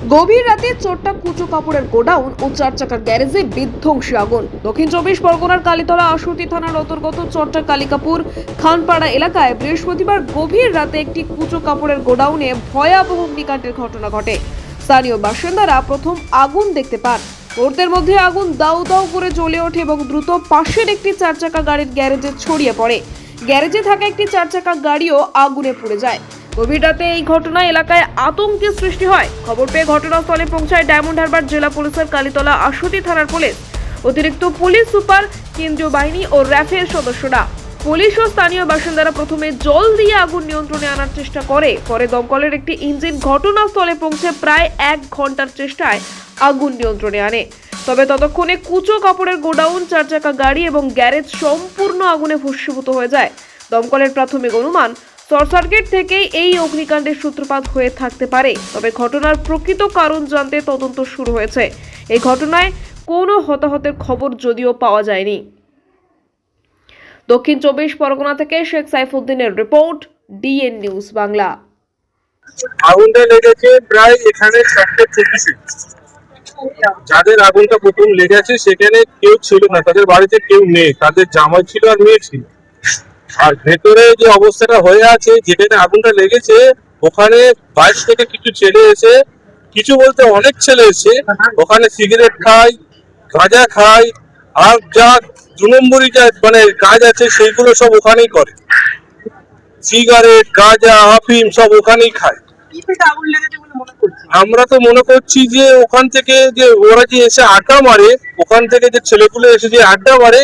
গভীর রাতে চোট্টা কুচো কাপড়ের গোডাউন ও চার চাকার গ্যারেজে বিধ্বংসী আগুন। দক্ষিণ চব্বিশ পরগনার কালীতলা আশুতি থানার অন্তর্গত চট্টা কালিকাপুর খানপাড়া এলাকায় বৃহস্পতিবার গভীর রাতে একটি কুচো কাপড়ের গোডাউনে ভয়াবহ অগ্নিকাণ্ডের ঘটনা ঘটে। স্থানীয় বাসিন্দারা প্রথম আগুন দেখতে পান। মুহূর্তের মধ্যে আগুন দাউ দাউ করে জ্বলে ওঠে এবং দ্রুত পাশের একটি চার চাকা গাড়ির গ্যারেজে ছড়িয়ে পড়ে। গ্যারেজে থাকা একটি চার চাকা গাড়িও আগুনে পুড়ে যায়। গভীর রাতে এই ঘটনায় এলাকায় আতঙ্কের সৃষ্টি হয়। খবর পেয়ে ঘটনাস্থলে পৌঁছায় ডায়মন্ড হারবার জেলা পুলিশের কালীতলা আশুতি থানার পুলিশ, অতিরিক্ত পুলিশ সুপার, কেন্দ্রীয় বাহিনী ও র্যাফের সদস্যরা। পুলিশ ও স্থানীয় বাসিন্দারা প্রথমে জল দিয়ে আগুন নিয়ন্ত্রণে আনার চেষ্টা করে, পরে দমকলের একটি ইঞ্জিন ঘটনাস্থলে পৌঁছে প্রায় 1 ঘন্টার চেষ্টায় আগুন নিয়ন্ত্রণে আনে। তবে ততক্ষণে কুচো কাপড়ের গোডাউন, চার চাকা গাড়ি এবং গ্যারেজ সম্পূর্ণ আগুনে ভস্মীভূত হয়ে যায়। দমকলের প্রাথমিক অনুমান শর্ট সার্কিট থেকেই এই অগ্নিকাণ্ডের সূত্রপাত হয়ে থাকতে পারে। তবে ঘটনার প্রকৃত কারণ জানতে তদন্ত শুরু হয়েছে। এই ঘটনায় কোনো হতাহতের খবর যদিও পাওয়া যায়নি। দক্ষিণ চব্বিশ পরগনা থেকে শেখ সাইফুদ্দিনের রিপোর্ট, ডিএন নিউজ বাংলা। আগুনটা লেগেছে প্রায় এখানে 4:40। যাদের আগুনটা প্রথম লেগেছে সেখানে কেউ ছিল না, তাদের বাড়িতে কেউ নেই, তাদের জামাই ছিল আর মেয়ে ছিল। আর ভেতরে যে অবস্থাটা হয়ে আছে, যেখানে আগুনটা লেগেছে ওখানে বাইরে থেকে কিছু ছেলে এসে, কিছু বলতে অনেক ছেলে এসে ওখানে সিগারেট খায়, গাঁজা খায়, আর যা 2 নম্বরই যা মানে কাজ আছে সেইগুলো সব ওখানেই করে। সিগারেট, গাঁজা, আফিম সব ওখানেই খায়। আমরা তো মনে করছি যে ওখান থেকে যে ওরা যে এসে আড্ডা মারে, ওখান থেকে যে ছেলেগুলো এসে যে আড্ডা মারে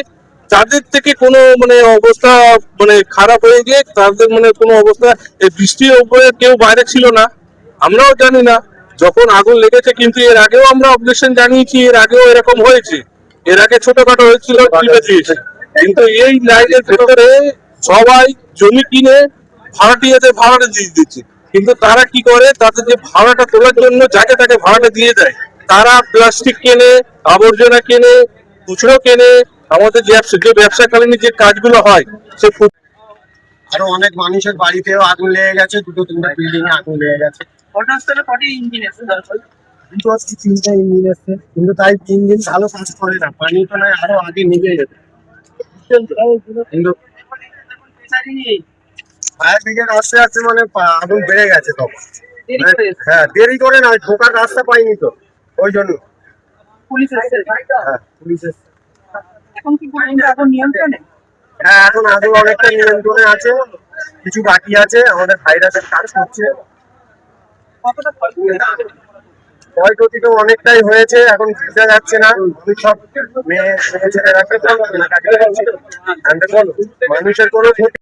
তাদের থেকে কোনো মানে অবস্থা মানে খারাপ হয়ে গিয়ে তাদের মানে কোনো অবস্থা, এই বৃষ্টির উপরে কেউ বাইরে ছিল না, আমরাও জানি না যখন আগুন লেগেছে। কিন্তু এর আগেও আমরা অবজেকশন জানিয়েছি, এর আগেও এরকম হয়েছে, এর আগে ছোটখাটো হয়েছিল, কিন্তু এই লাইনের ভেতরে সবাই জমি কিনে ভাড়াটিয়াদের ভাড়াটা দিয়ে দিচ্ছে। কিন্তু তারা কি করে, তাদের যে ভাড়াটা তোলার জন্য যাকে তাকে ভাড়াটা দিয়ে দেয়। তারা প্লাস্টিক কেনে, আবর্জনা কেনে, খুচরো কেনে, আমাদের যে ব্যবসাকালীন যে কাজগুলো হয় সে আরো অনেক মানুষের বাড়িতেও আগুন লেগে গেছে, 2-3টা বিল্ডিং এ আগুন লেগে গেছে। ঘটনাস্থলে কটি ইঞ্জিন এসে দরকার? 2-3টা ইঞ্জিন এসছে, কিন্তু তাই ইঞ্জিন ভালো কাজ করে না, পানি তো নয়, আরো আগে নিভে যেত। কিন্তু ফায়ার ব্রিগেড আসতে আসতে মানে আগুন বেড়ে গেছে তখন। হ্যাঁ, দেরি করে না, ঢোকার রাস্তা পাইনি তো, ওই জন্য পুলিশ এসেছে। হ্যাঁ পুলিশ এসছে। এখন কি আগুন নিয়ন্ত্রণে? হ্যাঁ, এখন আগুন অনেকটা নিয়ন্ত্রণে আছে, কিছু বাকি আছে, আমাদের ভাইরাসের কাজ করছে। কতটা ক্ষয়ক্ষতি তো অনেকটাই হয়েছে, এখন বোঝা যাচ্ছে না। সব মেয়ে ছেলেরা মানুষের কোনো ক্ষতি